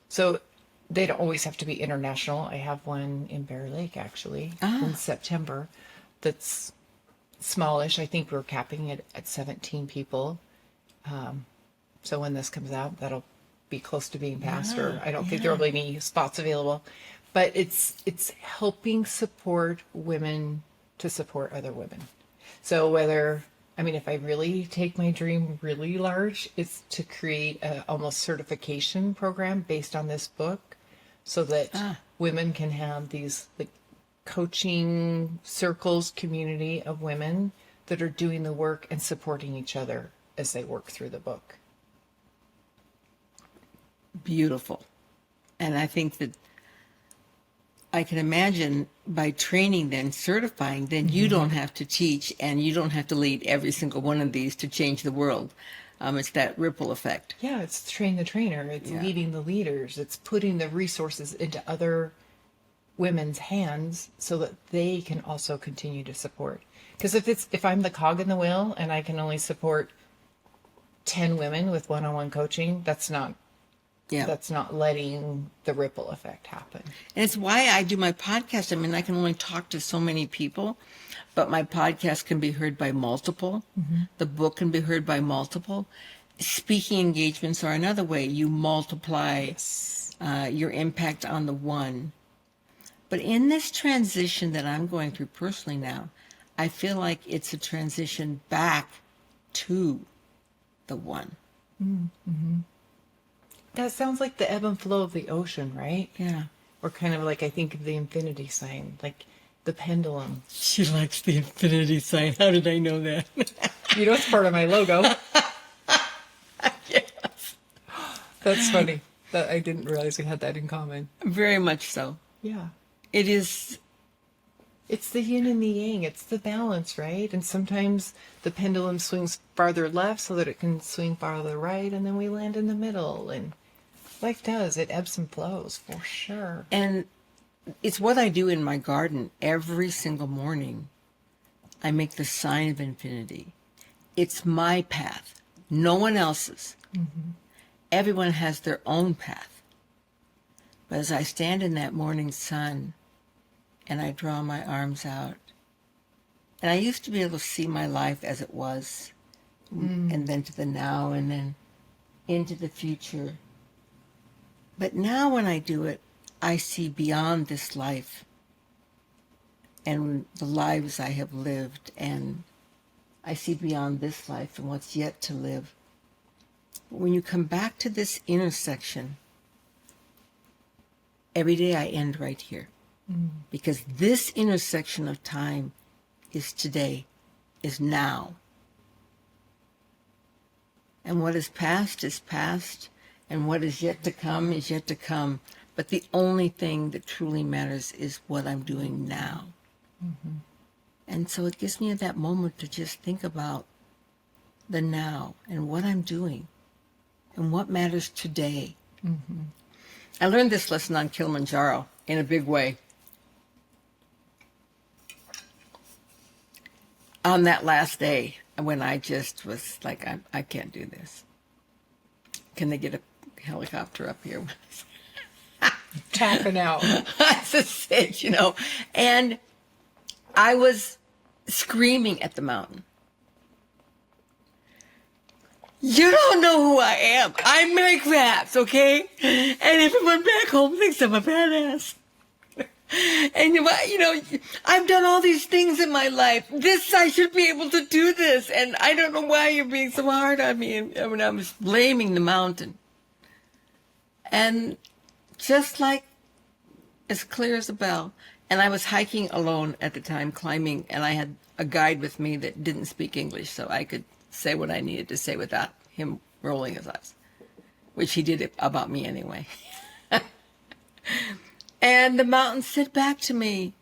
So they don't always have to be international. I have one in Bear Lake, actually, in September that's smallish. I think we're capping it at 17 people. So when this comes out, that'll be close to being passed, or I don't think there will be any spots available. But it's helping support women to support other women. So if I really take my dream really large, it's to create a almost certification program based on this book so that women can have these like coaching circles, community of women that are doing the work and supporting each other as they work through the book. Beautiful. And I think that I can imagine by training, then certifying, then you don't have to teach and you don't have to lead every single one of these to change the world. It's that ripple effect. Yeah, it's train the trainer. It's leading the leaders. It's putting the resources into other women's hands so that they can also continue to support. Because if I'm the cog in the wheel and I can only support 10 women with one-on-one coaching, that's not letting the ripple effect happen. And it's why I do my podcast. I mean, I can only talk to so many people, but my podcast can be heard by multiple. The book can be heard by multiple. Speaking engagements are another way you multiply your impact on the one. But in this transition that I'm going through personally now, I feel like it's a transition back to the one. That sounds like the ebb and flow of the ocean, right? Yeah. Or kind of like I think of the infinity sign, like the pendulum. She likes the infinity sign. How did I know that? You know, it's part of my logo. Yes. That's funny. That I didn't realize we had that in common. Very much so. Yeah. It is. It's the yin and the yang. It's the balance, right? And sometimes the pendulum swings farther left so that it can swing farther right, and then we land in the middle. And life does. It ebbs and flows, for sure. And it's what I do in my garden every single morning. I make the sign of infinity. It's my path, no one else's. Everyone has their own path. But as I stand in that morning sun and I draw my arms out, and I used to be able to see my life as it was, and then to the now, and then into the future. But now when I do it, I see beyond this life and the lives I have lived, and I see beyond this life and what's yet to live. When you come back to this intersection, every day I end right here. Because this intersection of time is today, is now. And what is past, and what is yet to come is yet to come. But the only thing that truly matters is what I'm doing now. Mm-hmm. And so it gives me that moment to just think about the now and what I'm doing and what matters today. Mm-hmm. I learned this lesson on Kilimanjaro in a big way. On that last day, when I just was like, I can't do this. Can they get a helicopter up here? Tapping out. I just said, and I was screaming at the mountain. You don't know who I am. I make raps, okay? And everyone back home thinks I'm a badass. And I've done all these things in my life. I should be able to do this. And I don't know why you're being so hard on me. And when I was blaming the mountain. And just like as clear as a bell. And I was hiking alone at the time, climbing, and I had a guide with me that didn't speak English, so I could say what I needed to say without him rolling his eyes, which he did about me anyway. And the mountain said back to me,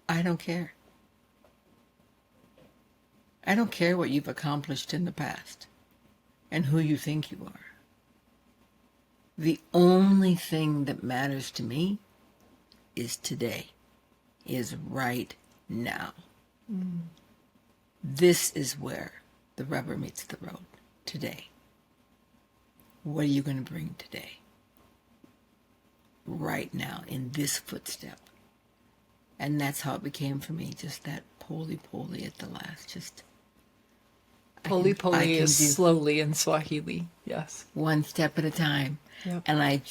I don't care. I don't care what you've accomplished in the past and who you think you are. The only thing that matters to me is today, is right now. Mm. This is where the rubber meets the road, today. What are you going to bring today? Right now, in this footstep. And that's how it became for me, just that poly at the last. Just poly is slowly in Swahili, yes. One step at a time. Yep. And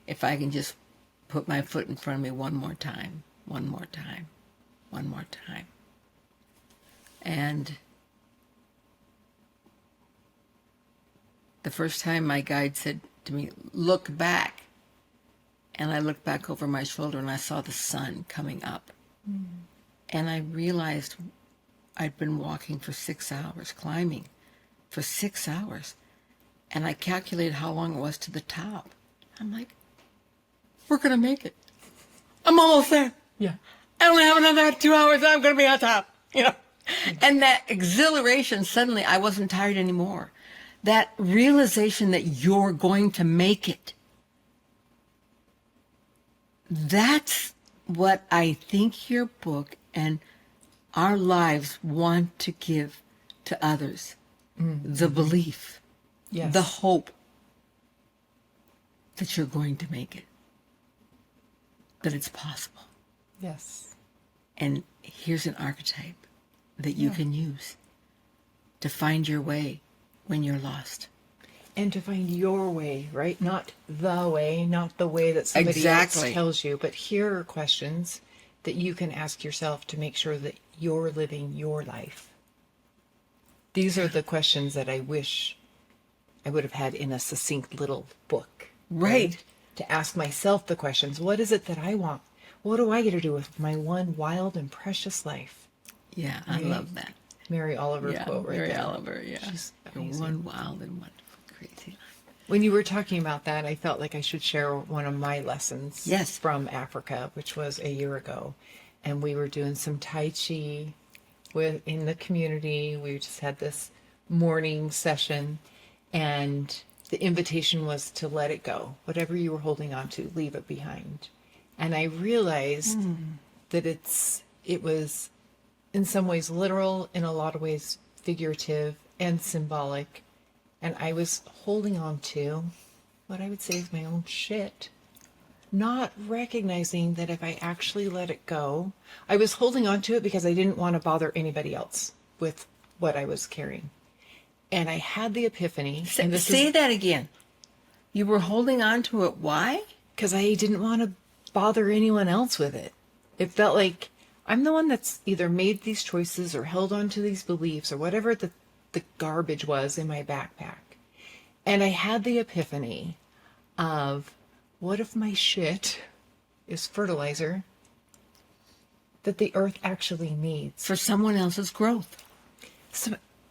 if I can just put my foot in front of me one more time. And the first time my guide said to me, look back. And I looked back over my shoulder and I saw the sun coming up. Mm. And I realized I'd been walking for 6 hours, climbing for 6 hours. And I calculated how long it was to the top. I'm like, we're going to make it. I'm almost there. Yeah. I only have another 2 hours and I'm going to be on top. And that exhilaration, suddenly I wasn't tired anymore. That realization that you're going to make it. That's what I think your book and our lives want to give to others. Mm-hmm. The belief, yes. The hope that you're going to make it, that it's possible. Yes. And here's an archetype that you can use to find your way when you're lost. And to find your way, right? Not the way that somebody else tells you. But here are questions that you can ask yourself to make sure that you're living your life. These are the questions that I wish I would have had in a succinct little book. Right. To ask myself the questions. What is it that I want? What do I get to do with my one wild and precious life? Yeah, right? I love that. Mary Oliver quote right there. Mary Oliver, yeah. She's one wild and wonderful. Crazy. When you were talking about that, I felt like I should share one of my lessons from Africa, which was a year ago. And we were doing some Tai Chi in the community. We just had this morning session, and the invitation was to let it go. Whatever you were holding on to, leave it behind. And I realized that it was in some ways literal, in a lot of ways figurative and symbolic. And I was holding on to what I would say is my own shit. Not recognizing that if I actually let it go, I was holding on to it because I didn't want to bother anybody else with what I was carrying. And I had the epiphany. Say that again. You were holding on to it. Why? Because I didn't want to bother anyone else with it. It felt like I'm the one that's either made these choices or held on to these beliefs or whatever the garbage was in my backpack. And I had the epiphany of, what if my shit is fertilizer that the earth actually needs. For someone else's growth.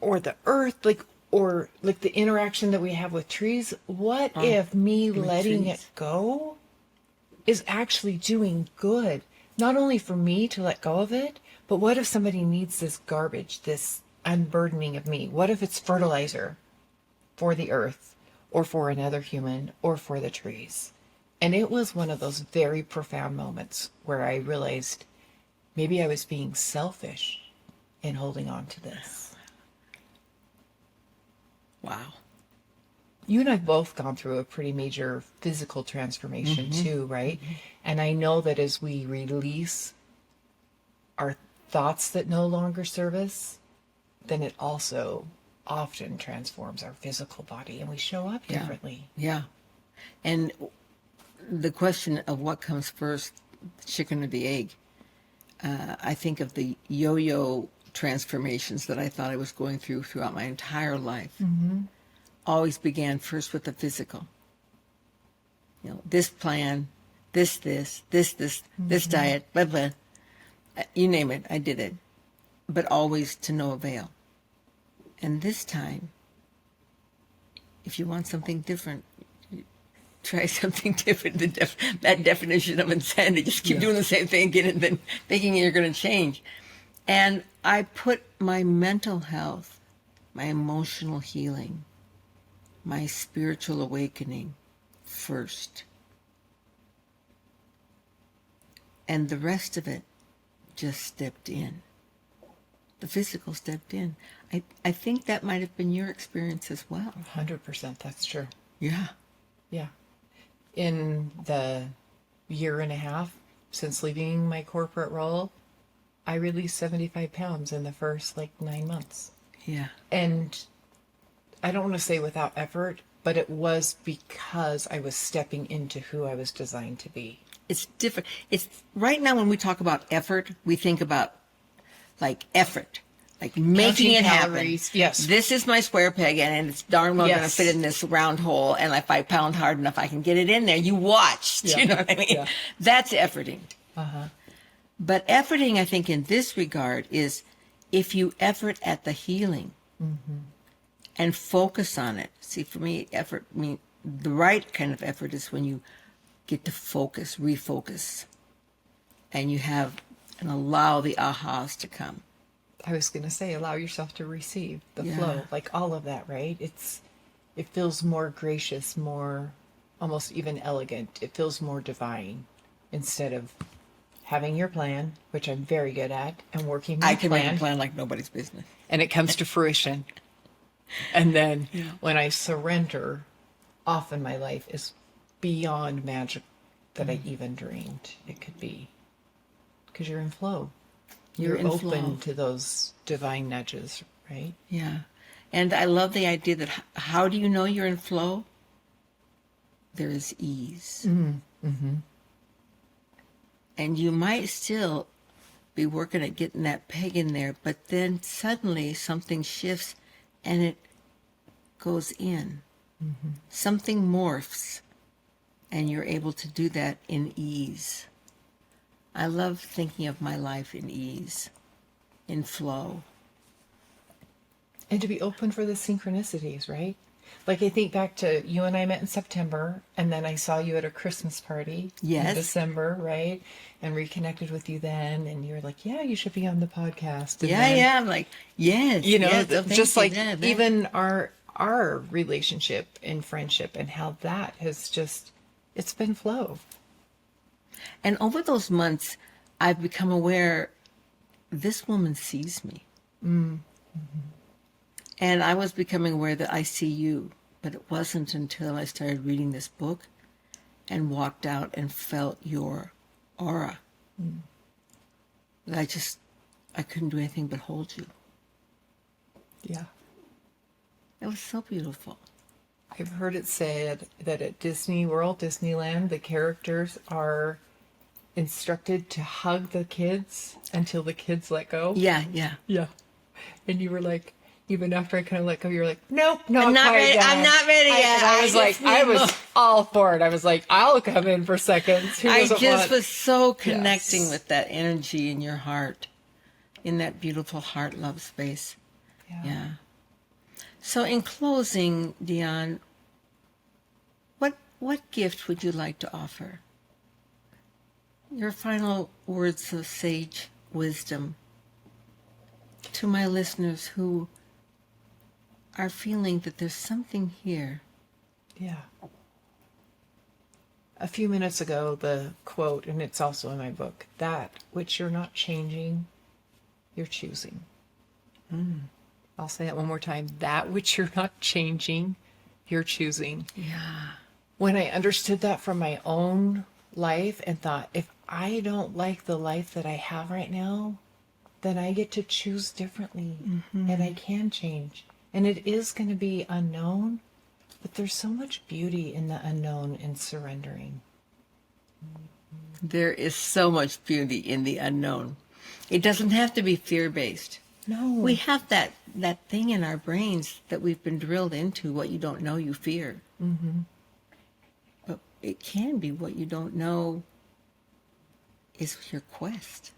Or the earth, or the interaction that we have with trees. What if me letting trees. it go is actually doing good? Not only for me to let go of it, but what if somebody needs this garbage, this unburdening of me? What if it's fertilizer for the earth, or for another human, or for the trees? And it was one of those very profound moments where I realized maybe I was being selfish in holding on to this. Wow. You and I have both gone through a pretty major physical transformation too, right? And I know that as we release our thoughts that no longer serve us, then it also often transforms our physical body and we show up differently. Yeah. And the question of what comes first, the chicken or the egg, I think of the yo-yo transformations that I thought I was going through throughout my entire life. Always began first with the physical. You know, this plan, this diet, blah, blah. You name it, I did it. But always to no avail. And this time, if you want something different, try something different. That definition of insanity, just keep doing the same thing again and then thinking you're going to change. And I put my mental health, my emotional healing, my spiritual awakening first. And the rest of it just stepped in. The physical stepped in. I think that might have been your experience as well. 100%, that's true. Yeah. Yeah. In the year and a half since leaving my corporate role, I released 75 pounds in the first 9 months. Yeah. And I don't want to say without effort, but it was because I was stepping into who I was designed to be. It's different. It's right now when we talk about effort, we think about effort, making Counting it calories, happen. yes. This is my square peg and it's darn well going to Yes. fit in this round hole. And if I pound hard enough, I can get it in there. You watched. Yeah. You know what I mean? Yeah. That's efforting. Uh-huh. But efforting, I think, in this regard is if you effort at the healing and focus on it. See, for me, the right kind of effort is when you get to focus, refocus, and you have and allow the ahas to come. I was going to say, allow yourself to receive the Yeah. flow, all of that, right? It feels more gracious, more almost even elegant. It feels more divine instead of having your plan, which I'm very good at, and working my I can make a plan, plan like nobody's business. and it comes to fruition. And then when I surrender, often my life is beyond magic that I even dreamed it could be. Because you're in flow. You're in open flow. to those divine nudges, right? Yeah. And I love the idea that how do you know you're in flow? There is ease. And you might still be working at getting that peg in there, but then suddenly something shifts and it goes in. Something morphs and you're able to do that in ease. I love thinking of my life in ease, in flow. And to be open for the synchronicities, right? I think back to you and I met in September, and then I saw you at a Christmas party Yes. in December, right? And reconnected with you then, and you were like, yeah, you should be on the podcast. And then, I'm like, yes. yes, oh, thank just you. like Yeah, that- even our relationship and friendship and how that has just, it's been flow. And over those months, I've become aware this woman sees me. And I was becoming aware that I see you. But it wasn't until I started reading this book and walked out and felt your aura that I couldn't do anything but hold you. Yeah. It was so beautiful. I've heard it said that at Disney World, Disneyland, the characters are instructed to hug the kids until the kids let go. Yeah. Yeah. And you were like, even after I kind of let go, you're like, nope, not I'm not quite ready. yet. I'm not ready yet. And I was like, just need I was more. all for it. I was like, I'll come in for seconds. Who I doesn't just want? was so connecting Yes. with that energy in your heart, in that beautiful heart love space. Yeah. So in closing, Deonne, what gift would you like to offer? Your final words of sage wisdom to my listeners who are feeling that there's something here. Yeah. A few minutes ago, the quote, and it's also in my book, that which you're not changing, you're choosing. I'll say that one more time. That which you're not changing, you're choosing. Yeah. When I understood that from my own life and thought, if I don't like the life that I have right now, then I get to choose differently and I can change. And it is going to be unknown, but there's so much beauty in the unknown and surrendering. There is so much beauty in the unknown. It doesn't have to be fear-based. No. We have that thing in our brains that we've been drilled into, what you don't know, you fear. Mm-hmm. But it can be what you don't know is your quest.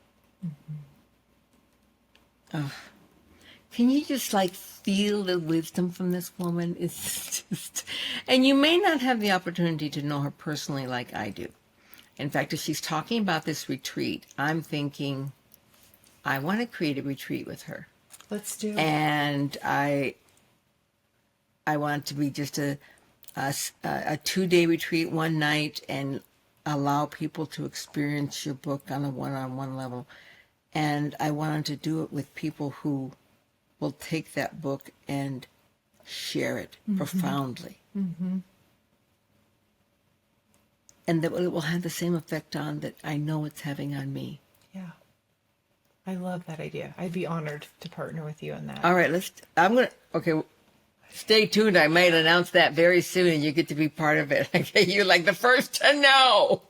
Oh. Can you just feel the wisdom from this woman? It's just, and you may not have the opportunity to know her personally like I do. In fact, as she's talking about this retreat, I'm thinking, I want to create a retreat with her. Let's do it. And I want it to be just a 2-day retreat, one night, and allow people to experience your book on a one-on-one level. And I wanted to do it with people who will take that book and share it profoundly. Mm-hmm. And that it will have the same effect on that I know it's having on me. Yeah. I love that idea. I'd be honored to partner with you on that. All right, okay, stay tuned. I might announce that very soon and you get to be part of it. Okay, you're the first to know.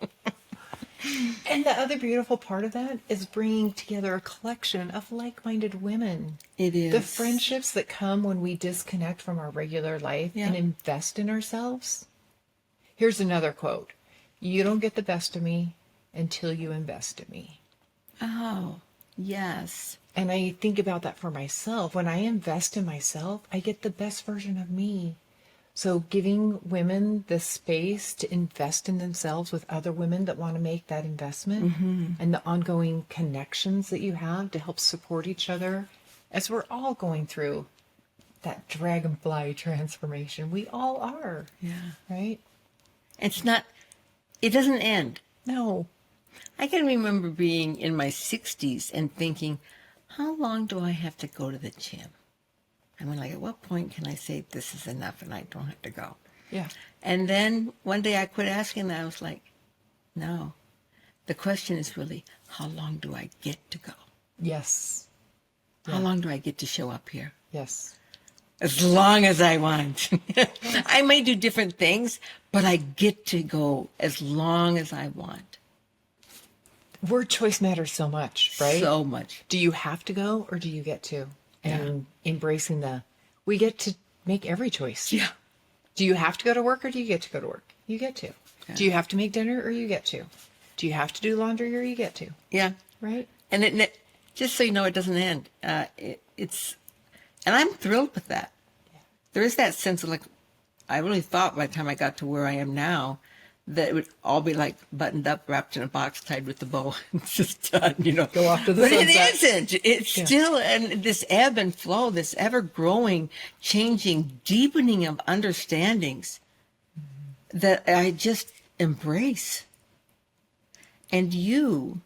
And the other beautiful part of that is bringing together a collection of like-minded women. It is. The friendships that come when we disconnect from our regular life and invest in ourselves. Here's another quote. You don't get the best of me until you invest in me. Oh, yes. And I think about that for myself. When I invest in myself, I get the best version of me. So giving women the space to invest in themselves with other women that want to make that investment and the ongoing connections that you have to help support each other as we're all going through that dragonfly transformation. We all are. Yeah. Right? It doesn't end. No. I can remember being in my 60s and thinking, how long do I have to go to the gym? I mean, at what point can I say this is enough and I don't have to go? Yeah. And then one day I quit asking that. I was like, no. The question is really, how long do I get to go? Yes. How long do I get to show up here? Yes. As long as I want. I may do different things, but I get to go as long as I want. Word choice matters so much, right? So much. Do you have to go or do you get to? And embracing we get to make every choice. Yeah. Do you have to go to work or do you get to go to work? You get to. Yeah. Do you have to make dinner or you get to? Do you have to do laundry or you get to? Yeah. Right? And it just so you know, it doesn't end. And I'm thrilled with that. Yeah. There is that sense of I really thought by the time I got to where I am now, that it would all be buttoned up, wrapped in a box, tied with the bow. It's just done, Go off to the sunset. But it isn't. It's still, and this ebb and flow, this ever-growing, changing, deepening of understandings that I just embrace. And you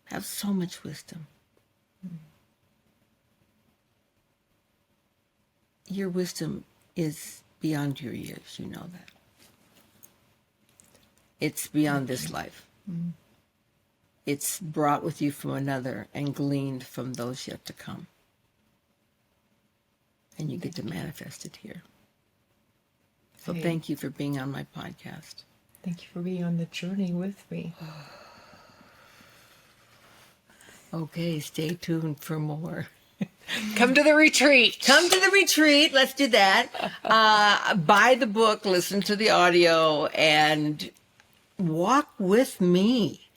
have so much wisdom. Your wisdom is beyond your years, you know that. It's beyond this life. Mm-hmm. It's brought with you from another and gleaned from those yet to come. And you get to manifest it here. So thank you for being on my podcast. Thank you for being on the journey with me. Okay, stay tuned for more. Come to the retreat. Come to the retreat. Let's do that. Buy the book, listen to the audio, and walk with me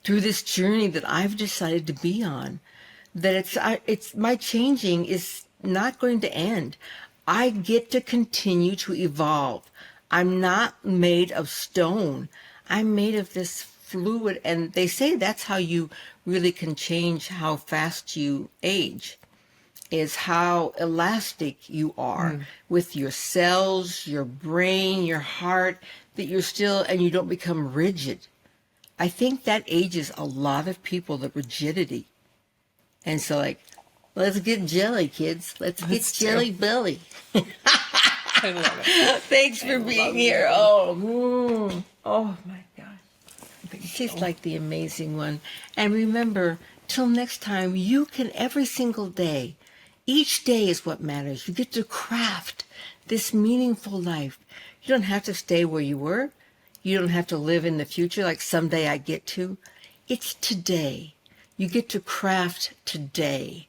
through this journey that I've decided to be on. That it's my changing is not going to end. I get to continue to evolve. I'm not made of stone. I'm made of this fluid, and they say that's how you really can change how fast you age, is how elastic you are with your cells, your brain, your heart, that you're still, and you don't become rigid. I think that ages a lot of people, the rigidity. And so, like, let's get jelly, kids. Let's get jelly belly. I love it. Thanks for being here. Oh my God. She's like the amazing one. And remember, till next time, you can every single day. Each day is what matters. You get to craft this meaningful life. You don't have to stay where you were. You don't have to live in the future like someday I get to. It's today. You get to craft today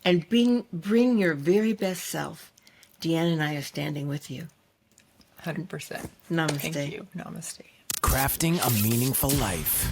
and bring your very best self. Deanne and I are standing with you. 100%. Namaste. Thank you. Namaste. Crafting a meaningful life.